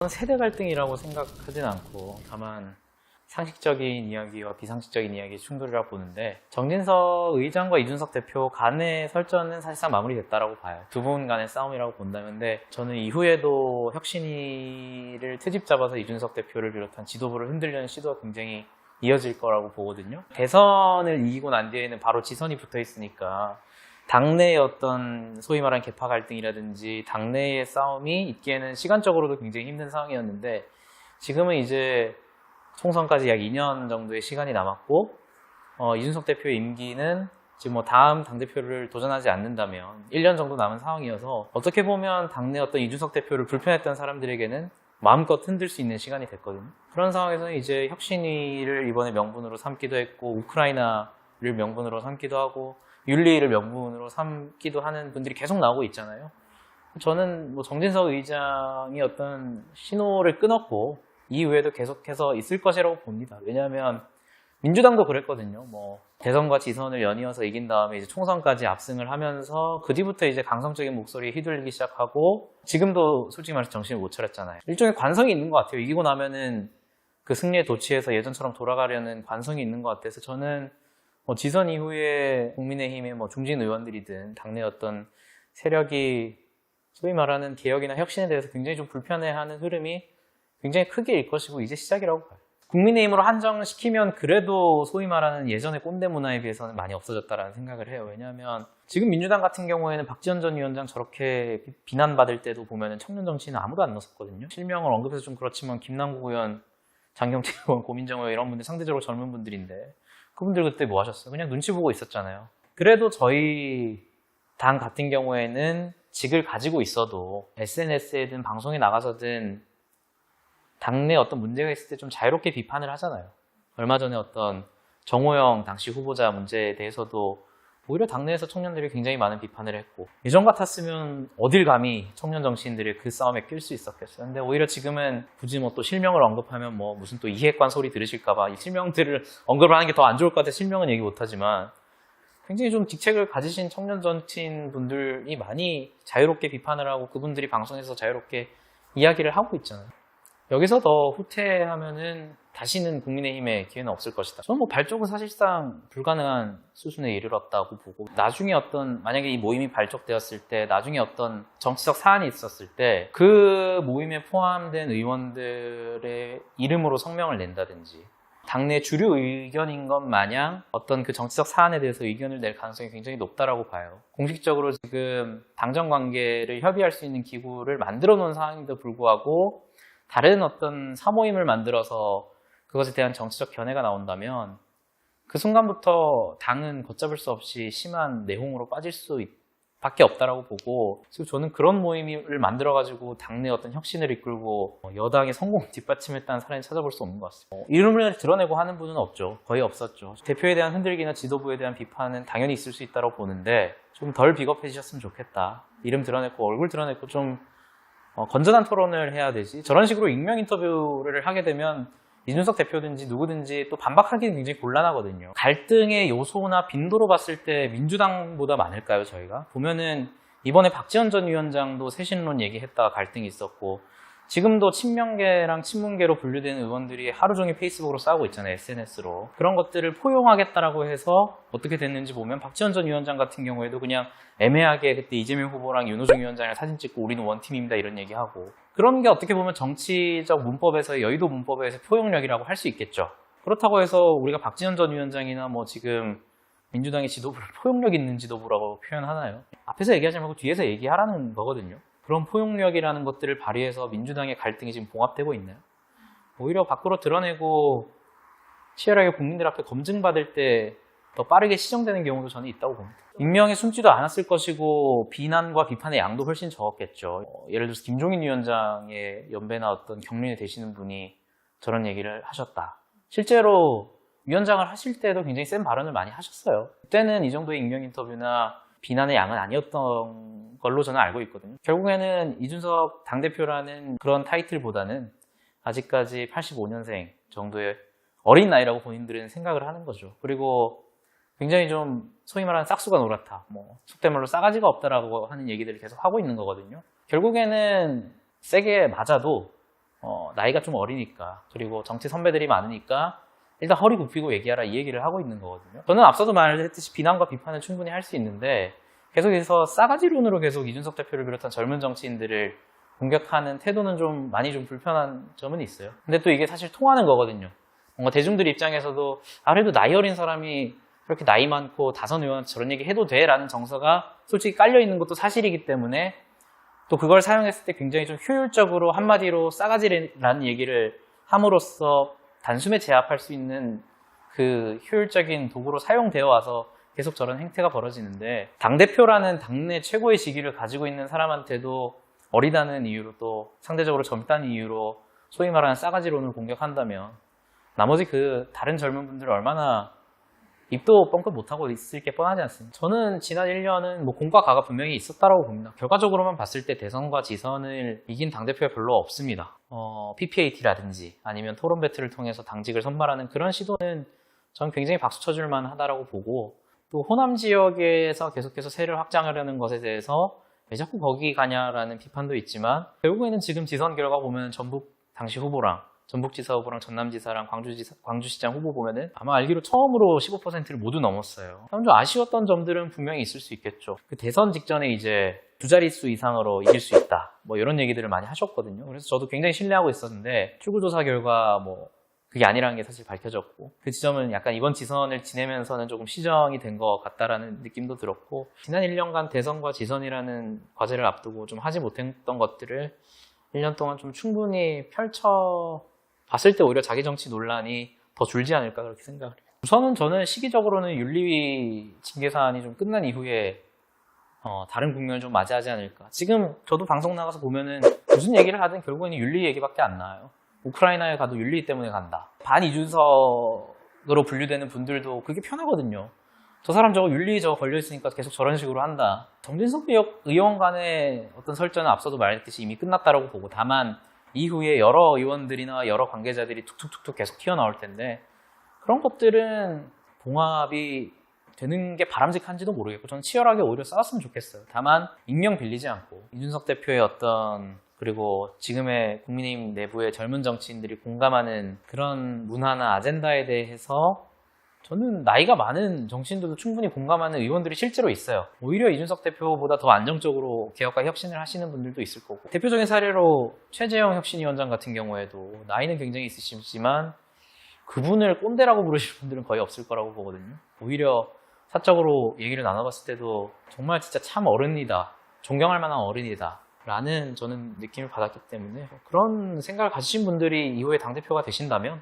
세대 갈등이라고 생각하진 않고 다만 상식적인 이야기와 비상식적인 이야기의 충돌이라고 보는데, 정진석 의장과 이준석 대표 간의 설전은 사실상 마무리됐다라고 봐요. 두 분 간의 싸움이라고 본다면. 근데 저는 이후에도 혁신위를 트집 잡아서 이준석 대표를 비롯한 지도부를 흔들려는 시도가 굉장히 이어질 거라고 보거든요. 대선을 이기고 난 뒤에는 바로 지선이 붙어 있으니까 당내의 어떤 소위 말하는 계파 갈등이라든지 당내의 싸움이 있기에는 시간적으로도 굉장히 힘든 상황이었는데, 지금은 이제 총선까지 약 2년 정도의 시간이 남았고, 이준석 대표의 임기는 지금 뭐 다음 당대표를 도전하지 않는다면 1년 정도 남은 상황이어서, 어떻게 보면 당내 어떤 이준석 대표를 불편했던 사람들에게는 마음껏 흔들 수 있는 시간이 됐거든요. 그런 상황에서는 이제 혁신위를 이번에 명분으로 삼기도 했고, 우크라이나를 명분으로 삼기도 하고, 윤리를 명분으로 삼기도 하는 분들이 계속 나오고 있잖아요. 저는 뭐 정진석 의장이 어떤 신호를 끊었고 이후에도 계속해서 있을 것이라고 봅니다. 왜냐하면 민주당도 그랬거든요. 뭐 대선과 지선을 연이어서 이긴 다음에 이제 총선까지 압승을 하면서 그 뒤부터 이제 강성적인 목소리에 휘둘리기 시작하고, 지금도 솔직히 말해서 정신을 못 차렸잖아요. 일종의 관성이 있는 것 같아요. 이기고 나면은 그 승리에 도취해서 예전처럼 돌아가려는 관성이 있는 것 같아서, 저는 지선 이후에 국민의힘의 중진 의원들이든 당내 어떤 세력이 소위 말하는 개혁이나 혁신에 대해서 굉장히 좀 불편해하는 흐름이 굉장히 크게 일 것이고 이제 시작이라고 봐요. 국민의힘으로 한정시키면 그래도 소위 말하는 예전의 꼰대 문화에 비해서는 많이 없어졌다라는 생각을 해요. 왜냐하면 지금 민주당 같은 경우에는 박지원 전 위원장 저렇게 비난받을 때도 보면은 청년 정치인은 아무도 안 넣었거든요. 실명을 언급해서 좀 그렇지만 김남국 의원, 장경태 의원, 고민정 의원 이런 분들 상대적으로 젊은 분들인데, 그분들 그때 뭐 하셨어요? 그냥 눈치 보고 있었잖아요. 그래도 저희 당 같은 경우에는 직을 가지고 있어도 SNS에든 방송에 나가서든 당내 어떤 문제가 있을 때 좀 자유롭게 비판을 하잖아요. 얼마 전에 어떤 정호영 당시 후보자 문제에 대해서도 오히려 당내에서 청년들이 굉장히 많은 비판을 했고, 예전 같았으면 어딜 감히 청년 정치인들이 그 싸움에 낄 수 있었겠어요. 근데 오히려 지금은 굳이 또 실명을 언급하면 무슨 또 이해관 소리 들으실까봐 이 실명들을 언급을 하는 게 더 안 좋을 것 같아서 실명은 얘기 못하지만, 굉장히 좀 직책을 가지신 청년 정치인 분들이 많이 자유롭게 비판을 하고 그분들이 방송에서 자유롭게 이야기를 하고 있잖아요. 여기서 더 후퇴하면은 다시는 국민의힘에 기회는 없을 것이다. 저는 발족은 사실상 불가능한 수준에 이르렀다고 보고, 나중에 만약에 이 모임이 발족되었을 때, 나중에 어떤 정치적 사안이 있었을 때 그 모임에 포함된 의원들의 이름으로 성명을 낸다든지, 당내 주류 의견인 것 마냥 어떤 그 정치적 사안에 대해서 의견을 낼 가능성이 굉장히 높다라고 봐요. 공식적으로 지금 당정 관계를 협의할 수 있는 기구를 만들어 놓은 상황임에도 불구하고 다른 어떤 사모임을 만들어서 그것에 대한 정치적 견해가 나온다면 그 순간부터 당은 걷잡을 수 없이 심한 내홍으로 빠질 수밖에 없다라고 보고, 그리고 저는 그런 모임을 만들어가지고 당내 어떤 혁신을 이끌고 여당의 성공 뒷받침했다는 사람이 찾아볼 수 없는 것 같습니다. 이름을 드러내고 하는 분은 없죠. 거의 없었죠. 대표에 대한 흔들기나 지도부에 대한 비판은 당연히 있을 수 있다고 보는데, 좀 덜 비겁해지셨으면 좋겠다. 이름 드러내고 얼굴 드러내고 좀 건전한 토론을 해야 되지. 저런 식으로 익명 인터뷰를 하게 되면 이준석 대표든지 누구든지 또 반박하기는 굉장히 곤란하거든요. 갈등의 요소나 빈도로 봤을 때 민주당보다 많을까요, 저희가? 보면은 이번에 박지원 전 위원장도 쇄신론 얘기했다가 갈등이 있었고, 지금도 친명계랑 친문계로 분류되는 의원들이 하루 종일 페이스북으로 싸우고 있잖아요, SNS로. 그런 것들을 포용하겠다라고 해서 어떻게 됐는지 보면, 박지원 전 위원장 같은 경우에도 그냥 애매하게 그때 이재명 후보랑 윤호중 위원장이랑 사진 찍고 우리는 원팀입니다 이런 얘기하고, 그런 게 어떻게 보면 정치적 문법에서, 여의도 문법에서 포용력이라고 할 수 있겠죠. 그렇다고 해서 우리가 박지원 전 위원장이나 지금 민주당의 지도부를 포용력 있는 지도부라고 표현하나요? 앞에서 얘기하지 말고 뒤에서 얘기하라는 거거든요. 그런 포용력이라는 것들을 발휘해서 민주당의 갈등이 지금 봉합되고 있나요? 오히려 밖으로 드러내고 치열하게 국민들 앞에 검증받을 때 더 빠르게 시정되는 경우도 저는 있다고 봅니다. 익명에 숨지도 않았을 것이고 비난과 비판의 양도 훨씬 적었겠죠. 예를 들어서 김종인 위원장의 연배나 어떤 경륜에 되시는 분이 저런 얘기를 하셨다. 실제로 위원장을 하실 때도 굉장히 센 발언을 많이 하셨어요. 그때는 이 정도의 익명 인터뷰나 비난의 양은 아니었던 걸로 저는 알고 있거든요. 결국에는 이준석 당대표라는 그런 타이틀보다는 아직까지 85년생 정도의 어린 나이라고 본인들은 생각을 하는 거죠. 그리고 굉장히 좀 소위 말하는 싹수가 노랗다, 속된 말로 싸가지가 없다라고 하는 얘기들을 계속 하고 있는 거거든요. 결국에는 세게 맞아도 나이가 좀 어리니까, 그리고 정치 선배들이 많으니까 일단 허리 굽히고 얘기하라, 이 얘기를 하고 있는 거거든요. 저는 앞서도 말했듯이 비난과 비판은 충분히 할 수 있는데 계속해서 싸가지론으로 계속 이준석 대표를 비롯한 젊은 정치인들을 공격하는 태도는 좀 많이 좀 불편한 점은 있어요. 근데 또 이게 사실 통하는 거거든요. 뭔가 대중들 입장에서도 그래도 나이 어린 사람이 그렇게 나이 많고 다선 의원 저런 얘기 해도 돼? 라는 정서가 솔직히 깔려있는 것도 사실이기 때문에 또 그걸 사용했을 때 굉장히 좀 효율적으로 한마디로 싸가지라는 얘기를 함으로써 단숨에 제압할 수 있는 그 효율적인 도구로 사용되어 와서 계속 저런 행태가 벌어지는데, 당대표라는 당내 최고의 직위를 가지고 있는 사람한테도 어리다는 이유로, 또 상대적으로 젊다는 이유로 소위 말하는 싸가지론을 공격한다면 나머지 그 다른 젊은 분들은 얼마나 입도 뻥끗 못하고 있을 게 뻔하지 않습니까? 저는 지난 1년은 공과 가가 분명히 있었다고 봅니다. 결과적으로만 봤을 때 대선과 지선을 이긴 당대표가 별로 없습니다. PPAT라든지 아니면 토론 배틀을 통해서 당직을 선발하는 그런 시도는 저는 굉장히 박수 쳐줄 만하다고 보고, 또 호남 지역에서 계속해서 세를 확장하려는 것에 대해서 왜 자꾸 거기 가냐라는 비판도 있지만, 결국에는 지금 지선 결과 보면 전북 당시 후보랑 전북지사 후보랑 전남지사랑 광주시장 후보 보면은 아마 알기로 처음으로 15%를 모두 넘었어요. 좀 아쉬웠던 점들은 분명히 있을 수 있겠죠. 그 대선 직전에 이제 두 자릿수 이상으로 이길 수 있다, 이런 얘기들을 많이 하셨거든요. 그래서 저도 굉장히 신뢰하고 있었는데 출구조사 결과 그게 아니라는 게 사실 밝혀졌고, 그 지점은 약간 이번 지선을 지내면서는 조금 시정이 된 것 같다라는 느낌도 들었고, 지난 1년간 대선과 지선이라는 과제를 앞두고 좀 하지 못했던 것들을 1년 동안 좀 충분히 봤을 때 오히려 자기 정치 논란이 더 줄지 않을까 그렇게 생각을 해요. 우선은 저는 시기적으로는 윤리위 징계 사안이 좀 끝난 이후에 다른 국면을 좀 맞이하지 않을까. 지금 저도 방송 나가서 보면은 무슨 얘기를 하든 결국에는 윤리 얘기밖에 안 나와요. 우크라이나에 가도 윤리 때문에 간다. 반 이준석으로 분류되는 분들도 그게 편하거든요. 저 사람 저거 윤리 저거 걸려있으니까 계속 저런 식으로 한다. 정진석 의원 간의 어떤 설전은 앞서도 말했듯이 이미 끝났다라고 보고, 다만 이후에 여러 의원들이나 여러 관계자들이 툭툭툭툭 계속 튀어나올 텐데 그런 것들은 봉합이 되는 게 바람직한지도 모르겠고, 저는 치열하게 오히려 싸웠으면 좋겠어요. 다만 익명 빌리지 않고 이준석 대표의 그리고 지금의 국민의힘 내부의 젊은 정치인들이 공감하는 그런 문화나 아젠다에 대해서 저는 나이가 많은 정치인들도 충분히 공감하는 의원들이 실제로 있어요. 오히려 이준석 대표보다 더 안정적으로 개혁과 혁신을 하시는 분들도 있을 거고, 대표적인 사례로 최재형 혁신위원장 같은 경우에도 나이는 굉장히 있으시지만 그분을 꼰대라고 부르시는 분들은 거의 없을 거라고 보거든요. 오히려 사적으로 얘기를 나눠봤을 때도 정말 진짜 참 어른이다, 존경할 만한 어른이다 라는 저는 느낌을 받았기 때문에, 그런 생각을 가지신 분들이 이후에 당대표가 되신다면